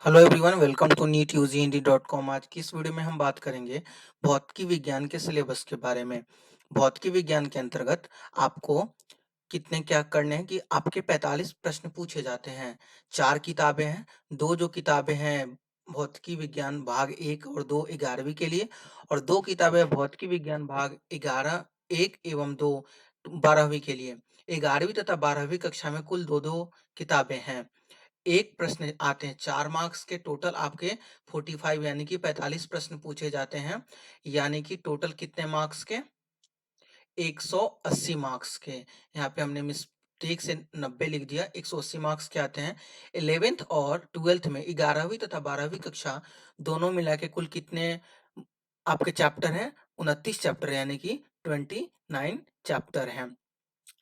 Hello everyone, welcome to NEET UG Hindi dot com. आज की इस वीडियो में हम बात करेंगे भौतिकी विज्ञान के सिलेबस के बारे में। भौतिकी विज्ञान के अंतर्गत आपको कितने क्या करने हैं कि आपके 45 प्रश्न पूछे जाते हैं। 4 किताबें हैं, 2 जो किताबें हैं भौतिकी विज्ञान भाग 1 और 2 11वीं के लिए, और 2 किताबें भौतिकी विज्ञान भाग 11 1 एवं 2 12वीं के लिए। 11वीं तथा 12वीं कक्षा में कुल 2-2 किताबें हैं। एक प्रश्न आते हैं 4 मार्क्स के, टोटल आपके 45 यानी कि 45 प्रश्न पूछे जाते हैं। यानी कि टोटल कितने मार्क्स के? 180 मार्क्स के। यहाँ पे हमने मिस्टेक से 90 लिख दिया। 180 मार्क्स के आते हैं। 11th और 12th में 11वीं तथा 12वीं कक्षा दोनों मिला के कुल कितने आपके चैप्टर हैं? 29 चैप्टर, यानी कि 29 चैप्टर हैं।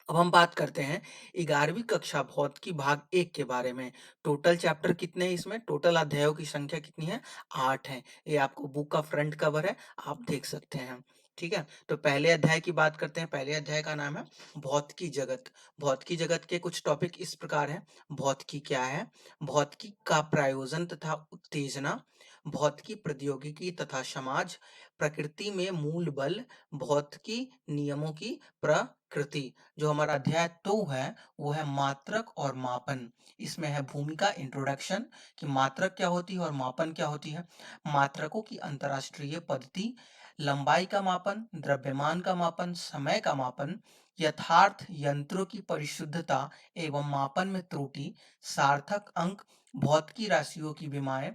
अब हम बात करते हैं 11वीं कक्षा भौतिकी भाग 1 के बारे में। टोटल चैप्टर कितने हैं इसमें? टोटल अध्यायों की संख्या कितनी है? 8 है। ये आपको बुक का फ्रंट कवर है, आप देख सकते हैं। ठीक है, तो पहले अध्याय की बात करते हैं। पहले अध्याय का नाम है भौतिकी जगत। भौतिकी जगत के कुछ टॉपिक इस प्रकार हैं। भौतिकी क्या है, भौतिकी का प्रयोजन तथा उत्तेजना, भौतिकी प्रौद्योगिकी तथा समाज, प्रकृति में मूल बल, भौतिकी नियमों की प्रकृति। जो हमारा अध्याय 2 है वो है मात्रक और मापन। इसमें है भूमिका, इंट्रोडक्शन, कि मात्रक क्या होती है और मापन क्या होती है। मात्रकों की अंतरराष्ट्रीय पद्धति, लंबाई का मापन, द्रव्यमान का मापन, समय का मापन, यथार्थ यंत्रों की परिशुद्धता एवं मापन में त्रुटि, सार्थक अंक, भौतिकी राशियों की विमाएं,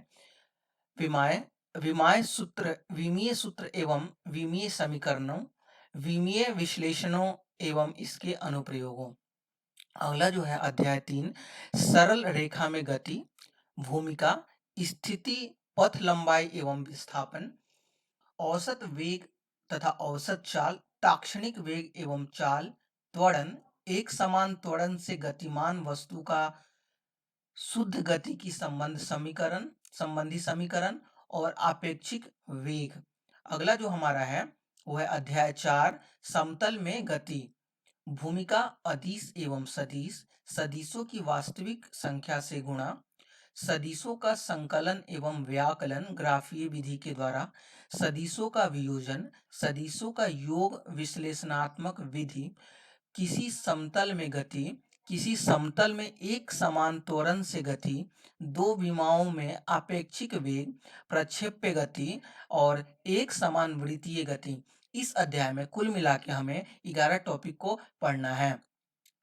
विमाएं विमीय सूत्र एवं विमीय समीकरणों, विमीय विश्लेषणों एवं इसके अनुप्रयोगों। अगला जो है अध्याय 3, सरल रेखा में गति, भूमिका, स्थिति, पथ लंबाई एवं विस्थापन, औसत वेग तथा औसत चाल, ताक्षणिक वेग एवं चाल, त्वरण, एक समान त्वरण से गतिमान वस्तु का शुद्ध गति की संबंधी समीकरण और आपेक्षिक वेग। अगला जो हमारा है वो है अध्याय 4, समतल में गति, भूमिका, अदिश एवं सदिश, सदिशों की वास्तविक संख्या से गुणा, सदिशों का संकलन एवं व्याकलन ग्राफीय विधि के द्वारा, सदिशों का वियोजन, सदिशों का योग विश्लेषणात्मक विधि, किसी समतल में गति, किसी समतल में एक समान त्वरण से गति, दो विमाओं में आपेक्षिक वेग, प्रक्षेप्य गति और एक समान वृत्तीय गति। इस अध्याय में कुल मिला के हमें 11 टॉपिक को पढ़ना है।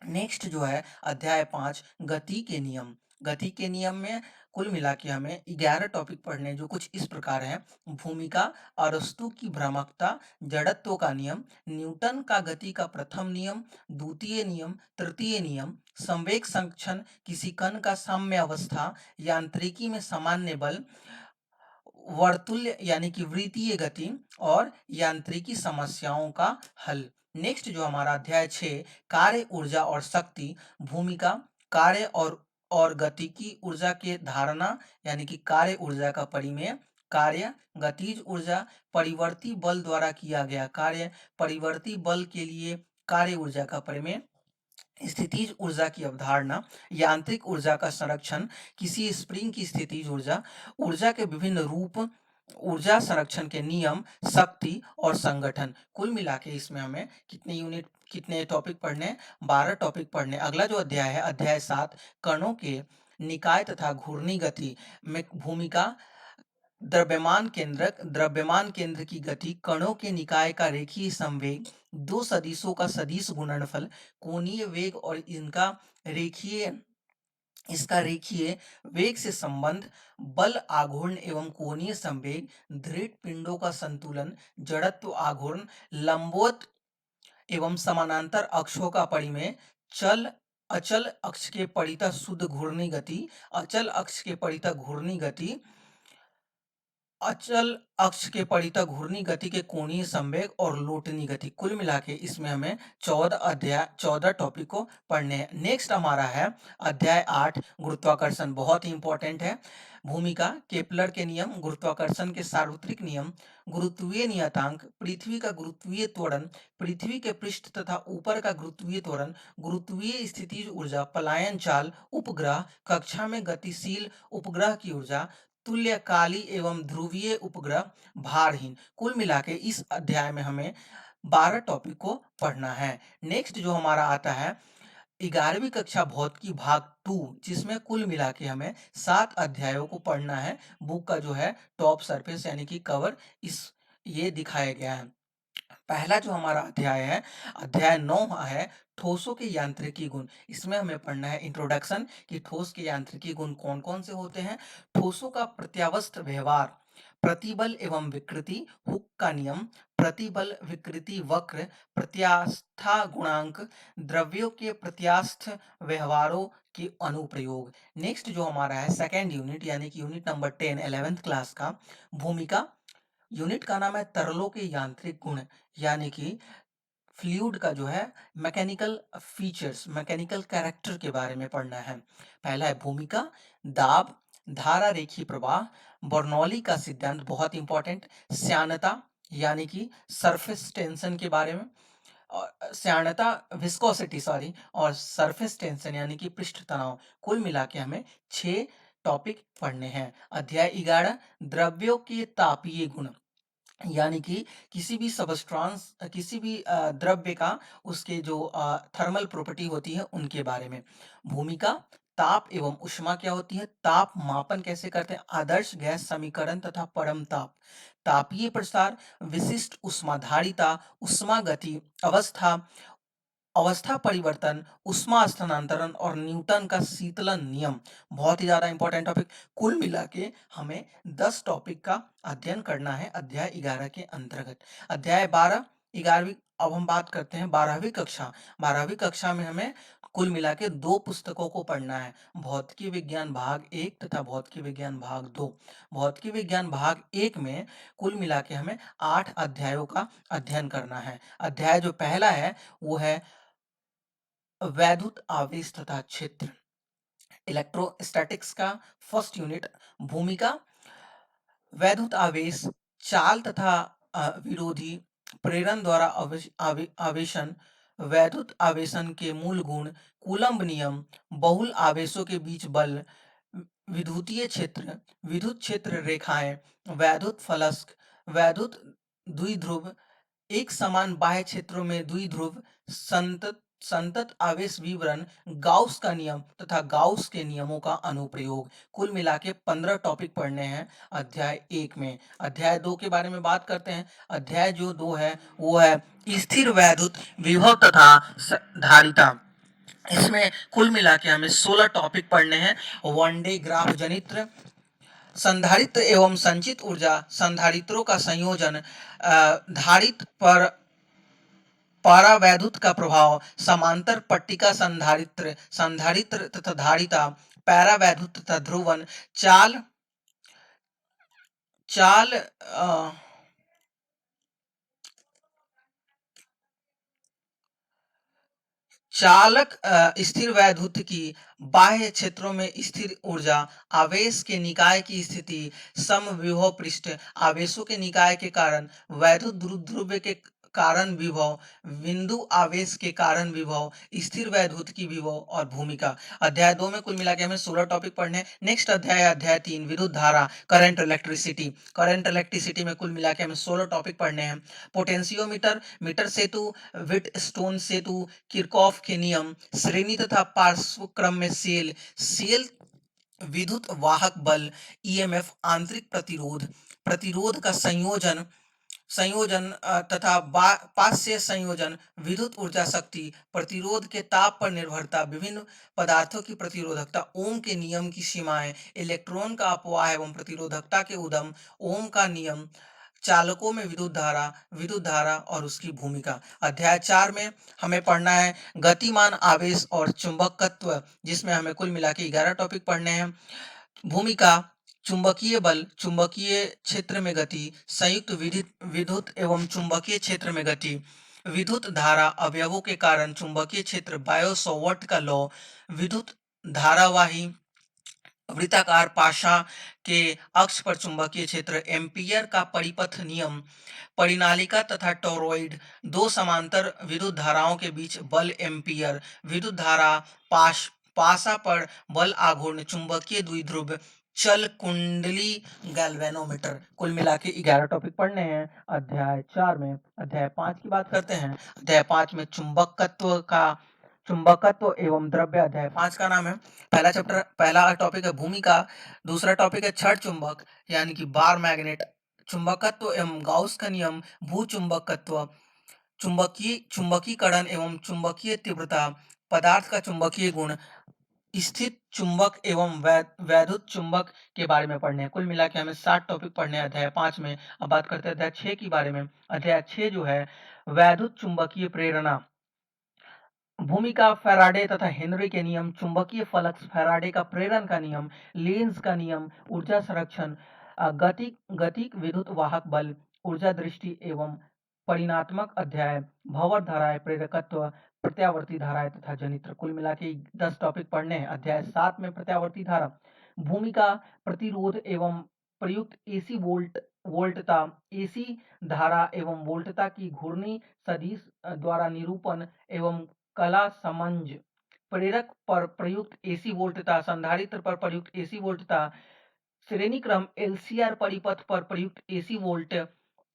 नेक्स्ट जो है अध्याय 5, गति के नियम। गति के नियम में कुल मिला के हमें 11 टॉपिक पढ़ने, जो कुछ इस प्रकार हैं। भूमिका, अरस्तु की भ्रामकता, जड़त्व का नियम, न्यूटन का गति का प्रथम नियम, द्वितीय नियम, तृतीय नियम, संवेग संरक्षण, किसी कण का साम्य अवस्था, यांत्रिकी में सामान्य बल, वर्तुल्य यानी कि वृत्तीय गति और यांत्रिकी समस्याओं का हल। नेक्स्ट जो हमारा अध्याय 6, कार्य, ऊर्जा और शक्ति, भूमिका, कार्य और गति की ऊर्जा के धारणा यानी कि कार्य ऊर्जा का परिमेय, कार्य, गतिज ऊर्जा, परिवर्ती बल द्वारा किया गया कार्य, परिवर्ती बल के लिए कार्य ऊर्जा का परिमेय, स्थितिज ऊर्जा की अवधारणा, यांत्रिक ऊर्जा का संरक्षण, किसी स्प्रिंग की स्थितिज ऊर्जा, ऊर्जा के विभिन्न रूप, ऊर्जा संरक्षण के नियम, शक्ति और संगठन। कुल मिला के इसमें हमें कितने टॉपिक पढ़ने? 12 टॉपिक पढ़ने। अगला जो अध्याय है अध्याय 7, कणों के निकाय तथा घूर्णी गति में भूमिका, द्रव्यमान केंद्र की गति, कणों के निकाय का रेखीय संवेग, दो सदिशों का सदिश गुणनफल, कोणीय वेग और इसका रेखीय वेग से संबंध, बल आघूर्ण एवं कोणीय संवेग, दृढ़ पिंडों का संतुलन, जड़त्व आघूर्ण, लंबवत एवं समानांतर अक्षों का परिमेय, चल अचल अक्ष के परितः शुद्ध घूर्णी गति, अचल अक्ष के परितः घूर्णी गति, अचल अक्ष के परितः घूर्णी गति के कोणीय संवेग और लोटनी गति, कुल मिला के इसमें हमें 14 टॉपिक को पढ़ने हैं। नेक्स्ट हमारा है अध्याय 8 गुरुत्वाकर्षण, बहुत ही इंपॉर्टेंट है। भूमिका, केपलर के नियम, गुरुत्वाकर्षण के सार्वत्रिक नियम, गुरुत्वीय नियतांक, पृथ्वी का गुरुत्वीय त्वरण, पृथ्वी के पृष्ठ तथा ऊपर का गुरुत्वीय त्वरण, गुरुत्वीय स्थितिज ऊर्जा, पलायन चाल, उपग्रह, कक्षा में गतिशील उपग्रह की ऊर्जा, तुल्यकाली एवं ध्रुवीय उपग्रह, भारहीन। कुल मिला के इस अध्याय में हमें 12 टॉपिक को पढ़ना है। नेक्स्ट जो हमारा आता है 11वीं कक्षा भौतिकी भाग 2, जिसमें कुल मिला के हमें 7 अध्यायों को पढ़ना है। बुक का जो है टॉप सरफेस यानी कि कवर इस ये दिखाया गया है। पहला जो हमारा अध्याय है, अध्याय 9 है ठोसों के यांत्रिकी गुण। इसमें हमें पढ़ना है इंट्रोडक्शन कि ठोस के यांत्रिकी गुण कौन कौन से होते हैं, ठोसों का प्रत्यावस्थ व्यवहार, प्रतिबल एवं विकृति, हुक का नियम, प्रतिबल विकृति वक्र, प्रत्यास्था गुणांक, द्रव्यों के प्रत्यास्थ व्यवहारों के अनुप्रयोग। नेक्स्ट जो हमारा है सेकेंड यूनिट यानी कि यूनिट नंबर 10 11th क्लास का, भूमिका। यूनिट का नाम है तरलों के यांत्रिक गुण, यानी कि फ्लूइड का जो है मैकेनिकल फीचर्स, मैकेनिकल कैरेक्टर के बारे में पढ़ना है। पहला है भूमिका, दाब, धारा रेखीय प्रवाह, बर्नौली का सिद्धांत बहुत इंपॉर्टेंट, श्यानता यानी कि सरफेस टेंशन के बारे में, और श्यानता विस्कोसिटी सॉरी, और सरफेस टेंशन यानी कि पृष्ठ तनाव। कुल मिला के हमें 6 टॉपिक पढ़ने हैं। अध्याय 11 द्रव्यों के तापीय गुण, यानी कि किसी भी सबस्ट्रांस, किसी भी द्रव्य का उसके जो थर्मल प्रॉपर्टी होती है उनके बारे में। भूमिका, ताप एवं उष्मा क्या होती है, ताप मापन कैसे करते हैं, आदर्श गैस समीकरण तथा परम ताप, तापीय प्रसार, विशिष्ट उष्माधारिता, उष्मा गति अवस्था, अवस्था परिवर्तन, उष्मा स्थानांतरण और न्यूटन का शीतलन नियम। बहुत ही ज्यादा इंपॉर्टेंट टॉपिक। कुल मिला के हमें 10 टॉपिक का अध्ययन करना है अध्याय 11 के अंतर्गत। अध्याय 12 11वीं, अब हम बात करते हैं 12वीं कक्षा। 12वीं कक्षा में हमें कुल मिला के 2 पुस्तकों को पढ़ना है, भौतिकी विज्ञान भाग 1 तथा भौतिकी विज्ञान भाग 2। भौतिकी विज्ञान भाग 1 में कुल मिला के हमें 8 अध्यायों का अध्ययन करना है। अध्याय जो पहला है वो है वैद्युत आवेश तथा क्षेत्र, इलेक्ट्रोस्टैटिक्स का फर्स्ट यूनिट। भूमिका, वैद्युत आवेश, चाल तथा विरोधी प्रेरण द्वारा आवेशन, वैद्युत आवेशन के मूल गुण, कूलम्ब नियम, बहुल आवेशों के बीच बल, विद्युतीय क्षेत्र, विद्युत क्षेत्र रेखाएं, वैद्युत फलस्क, वैद्युत द्विध्रुव, एक समान बाह्य क्षेत्रों में द्विध्रुव, संतत संतत आवेश विवरण, गाउस का नियम तथा गाउस के नियमों का अनुप्रयोग। कुल मिला के 15 टॉपिक पढ़ने हैं अध्याय 1 में। अध्याय 2 के बारे में बात करते हैं। अध्याय जो 2 है वो है स्थिर वैद्युत विभव तथा धारिता। इसमें कुल मिला के हमें 16 टॉपिक पढ़ने हैं। वन डे ग्राफ जनित्र, संधारित्र एवं संचित ऊर्जा, संधारित्रों का संयोजन, धारित पर परावैद्युत का प्रभाव, समांतर पट्टिका संधारित्र, संधारित्र तथा धारिता, पैरावैद्युत तथा ध्रुवन, चाल चाल चालक स्थिर वैद्युत की बाह्य क्षेत्रों में स्थिर ऊर्जा, आवेश के निकाय की स्थिति, समविभव पृष्ठ, आवेशों के निकाय के कारण वैद्युत ध्रुव के कारण विभव, बिंदु आवेश के कारण विभव, स्थिर वैद्युत की विभव और भूमिका। अध्याय 2 में कुल मिला के हमें 16 टॉपिक पढ़ने हैं। नेक्स्ट अध्याय अध्याय 3 विद्युत धारा, करंट इलेक्ट्रिसिटी। करंट इलेक्ट्रिसिटी में कुल मिला के हमें 16 टॉपिक पढ़ने हैं। पोटेंशियोमीटर, मीटर सेतु, व्हिटस्टोन सेतु, किरचॉफ के नियम, श्रेणी तथा पार्श्वक्रम में सेल, सेल विद्युत वाहक बल, ईएमएफ, आंतरिक प्रतिरोध, प्रतिरोध का संयोजन, तथा पास्य संयोजन, विद्युत ऊर्जा शक्ति, प्रतिरोध के ताप पर निर्भरता, विभिन्न पदार्थों की प्रतिरोधकता, ओम के नियम की सीमाएं, इलेक्ट्रॉन का अपवाह एवं प्रतिरोधकता के उदम, ओम का नियम, चालकों में विद्युत धारा और उसकी भूमिका। अध्याय 4 में हमें पढ़ना है गतिमान आवेश और चुंबकत्व, जिसमें हमें कुल मिला के 11 टॉपिक पढ़ने हैं। भूमिका, चुंबकीय बल, चुंबकीय क्षेत्र में गति, संयुक्त विद्युत एवं चुंबकीय क्षेत्र में गति, विद्युत धारा अवयवों के कारण चुंबकीय क्षेत्र, बायो-सॉवर्ट का लॉ, विद्युत धारावाही वृत्ताकार पाशा के अक्ष पर चुंबकीय क्षेत्र, एम्पीयर का परिपथ नियम, परिनालिका तथा टोरॉइड, दो समांतर विद्युत धाराओं के बीच बल एम्पीयर, विद्युत धारा पाशा पर बल आघूर्ण, चुंबकीय द्विध्रुव, चल कुंडली, गैल्वेनोमीटर। कुल मिला के 11 टॉपिक पढ़ने हैं अध्याय 4 में। अध्याय 5 की बात करते हैं। अध्याय 5 में चुंबकत्व एवं द्रव्य, अध्याय 5 का नाम है। पहला टॉपिक है भूमिका, दूसरा टॉपिक है छड़ चुंबक यानी कि बार मैग्नेट, चुंबकत्व एवं गाउस का नियम, भू चुंबकत्व, चुंबकीकरण एवं चुंबकीय तीव्रता, पदार्थ का चुंबकीय गुण, स्थित चुंबक एवं वैद्युत चुंबक के बारे में पढ़ने हैं। कुल मिला के हमें 7 टॉपिक पढ़ने हैं अध्याय 5 में। अब बात करते हैं अध्याय 6 के बारे में। अध्याय 6 जो है वैद्युत चुंबकीय प्रेरणा, भूमिका, फैराडे तथा हेनरी के नियम, चुंबकीय फ्लक्स, फैराडे का प्रेरण का नियम, लेंज का नियम, ऊर्जा संरक्षण, गतिक विद्युत वाहक बल, ऊर्जा दृष्टि एवं परिणात्मक अध्याय, भंवर धाराएं, प्रेरकत्व, प्रत्यावर्ती धाराएं तथा जनित्र। कुल मिला के 10 टॉपिक पढ़ने हैं। अध्याय 7 में प्रत्यावर्ती धारा, भूमिका, प्रतिरोध एवं प्रयुक्त एसी वोल्टता, एसी धारा एवं वोल्टता की घूर्णी सदिश द्वारा निरूपण एवं कला समंज, प्रेरक पर प्रयुक्त एसी वोल्टता, संधारित्र पर प्रयुक्त एसी वोल्टता, श्रेणी क्रम एलसीआर परिपथ पर प्रयुक्त एसी वोल्ट,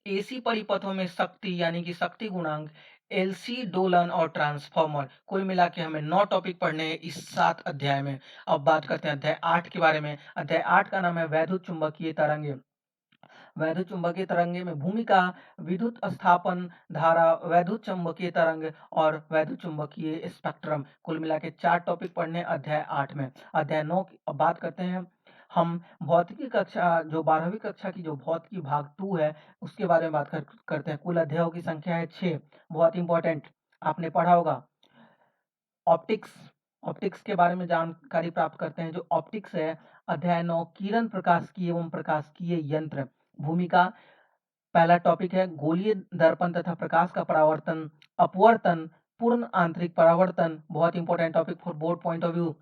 एसी परिपथों में शक्ति यानी कि शक्ति गुणांक, एलसी दोलन और ट्रांसफॉर्मर। कुल मिला के हमें 9 टॉपिक पढ़ने हैं इस 7 अध्याय में। अब बात करते हैं अध्याय 8 के बारे में। अध्याय 8 का नाम है वैद्युत चुंबकीय तरंगे। वैद्युत चुंबकीय तरंगे में भूमिका, विद्युत स्थापन धारा, वैद्युत चुंबकीय तरंग और वैद्युत चुंबकीय स्पेक्ट्रम। कुल मिला के 4 टॉपिक पढ़ने अध्याय 8 में। अध्याय 9 की अब बात करते हैं हम भौतिकी कक्षा, जो 12वीं कक्षा की जो भौतिकी भाग 2 है उसके बारे में करते हैं। कुल अध्यायों की संख्या है 6। बहुत इंपॉर्टेंट, आपने पढ़ा होगा। ऑप्टिक्स, ऑप्टिक्स के बारे में जानकारी प्राप्त करते हैं। जो ऑप्टिक्स है, अध्याय 9 किरण प्रकाशिकी एवं प्रकाशिकीय यंत्र, भूमिका, पहला टॉपिक है गोलीय दर्पण तथा प्रकाश का परावर्तन, अपवर्तन, पूर्ण आंतरिक परावर्तन, बहुत important topic for board point of view,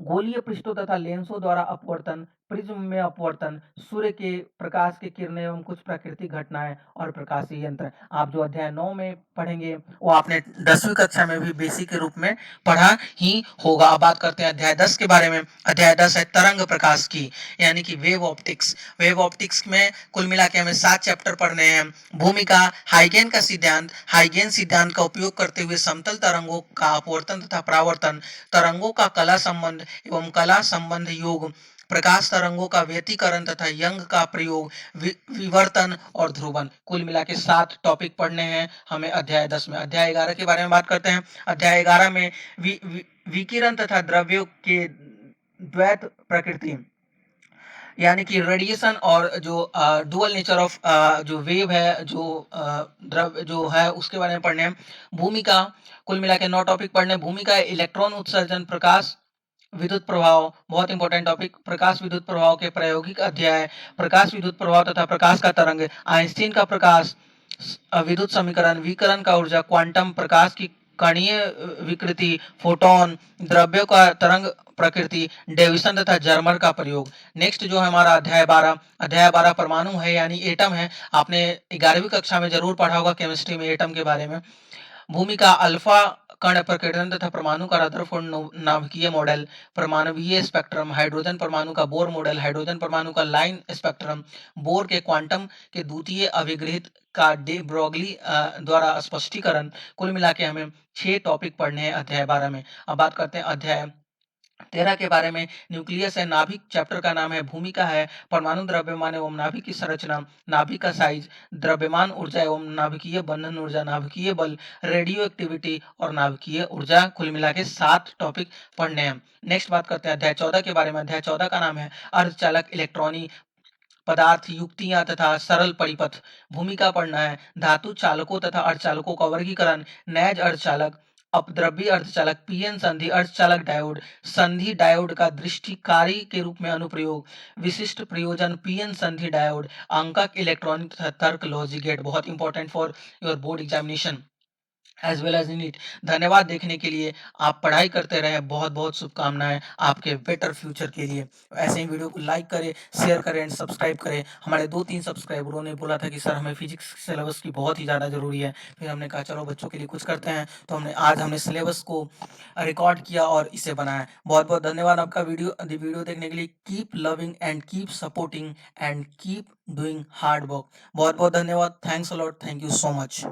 गोलीय पृष्ठों तथा लेंसों द्वारा अपवर्तन, प्रिज्म में अपवर्तन, सूर्य के प्रकाश की किरणें एवं कुछ प्राकृतिक घटनाएं और प्रकाशीय यंत्र। आप जो अध्याय 9 में पढ़ेंगे वो आपने 10वीं कक्षा में भी बेसिक के रूप में पढ़ा ही होगा। अब बात करते हैं अध्याय 10 के बारे में। अध्याय 10 है तरंग प्रकाश की यानी कि वेव ऑप्टिक्स। वेव ऑप्टिक्स में कुल मिला के हमें 7 चैप्टर पढ़ने हैं। भूमिका, हाइगेन का सिद्धांत, हाइगेन सिद्धांत का उपयोग करते हुए समतल तरंगों का अपवर्तन तथा परावर्तन, तरंगों का कला संबंध एवं कला संबंध योग, प्रकाश तरंगों का व्यतिकरण तथा यंग का प्रयोग, विवर्तन और ध्रुवन। कुल मिला के 7 टॉपिक पढ़ने हैं हमें अध्याय 10 में। अध्याय 11 के बारे में बात करते हैं। अध्याय 11 में विकिरण तथा द्रव्यों के द्वैत प्रकृति यानी कि रेडिएशन और जो डुअल नेचर ऑफ जो वेव है, जो द्रव्य जो है उसके बारे में पढ़ने हैं। भूमिका, कुल मिला के 9 टॉपिक पढ़ने। भूमिका, इलेक्ट्रॉन उत्सर्जन, प्रकाश विद्युत प्रभाव, बहुत इंपॉर्टेंट टॉपिक, प्रकाश विद्युत प्रभाव के प्रायोगिक अध्याय, प्रकाश विद्युत प्रभाव तथा प्रकाश का तरंग, आइंस्टीन का प्रकाश विद्युत समीकरण, विकिरण का ऊर्जा, क्वांटम, प्रकाश की कणीय विकृति, फोटोन, द्रव्यों का तरंग प्रकृति, डेविसन तथा जर्मर का प्रयोग। नेक्स्ट जो है हमारा अध्याय 12 परमाणु है यानी एटम है। आपने 11वीं कक्षा में जरूर पढ़ा होगा केमिस्ट्री में एटम के बारे में। भूमिका, अल्फा कण प्रकीर्णन तथा परमाणु का रदरफोर्ड नाभिकीय मॉडल, परमाणुवीय स्पेक्ट्रम, हाइड्रोजन परमाणु का बोर मॉडल, हाइड्रोजन परमाणु का लाइन स्पेक्ट्रम, बोर के क्वांटम के द्वितीय अभिगृहित का डे ब्रोगली द्वारा स्पष्टीकरण। कुल मिला के हमें 6 टॉपिक पढ़ने हैं अध्याय 12 में। अब बात करते हैं अध्याय 13 के बारे में। न्यूक्लियस है, नाभिक चैप्टर का नाम है। भूमिका है परमाणु द्रव्यमान एवं नाभिक की संरचना, नाभिक का साइज, द्रव्यमान ऊर्जा एवं नाभिकीय बंधन ऊर्जा, नाभिकीय बल, रेडियो एक्टिविटी और नाभिकीय ऊर्जा। कुल मिला के 7 टॉपिक पढ़ने हैं। नेक्स्ट बात करते हैं अध्याय 14 के बारे में। अध्याय 14 का नाम है अर्धचालक, इलेक्ट्रॉनिक पदार्थ, युक्तियां तथा सरल परिपथ। भूमिका पढ़ना है धातु चालकों तथा अर्धचालकों का वर्गीकरण, नैज अर्धचालक, अपद्रव्य अर्धचालक, पीएन संधि अर्धचालक डायोड, संधि डायोड का दृष्टिकारी के रूप में अनुप्रयोग, विशिष्ट प्रयोजन पीएन संधि डायोड, अंकक इलेक्ट्रॉनिक तथा तर्क लॉजिक गेट, बहुत important for your board examination as well as in it. धन्यवाद देखने के लिए। आप पढ़ाई करते रहें। बहुत बहुत शुभकामनाएं आपके बेटर फ्यूचर के लिए। ऐसे ही वीडियो को लाइक करें, शेयर करें एंड सब्सक्राइब करें। हमारे 2-3 सब्सक्राइबरों ने बोला था कि सर हमें फिजिक्स सिलेबस की बहुत ही ज़्यादा ज़रूरी है। फिर हमने कहा चलो बच्चों के लिए कुछ करते हैं, तो हमने सिलेबस को रिकॉर्ड किया और इसे बनाया। बहुत बहुत धन्यवाद आपका वीडियो देखने के लिए। Keep loving and keep supporting and keep doing hard work. बहुत बहुत धन्यवाद। Thanks a lot. Thank you so much.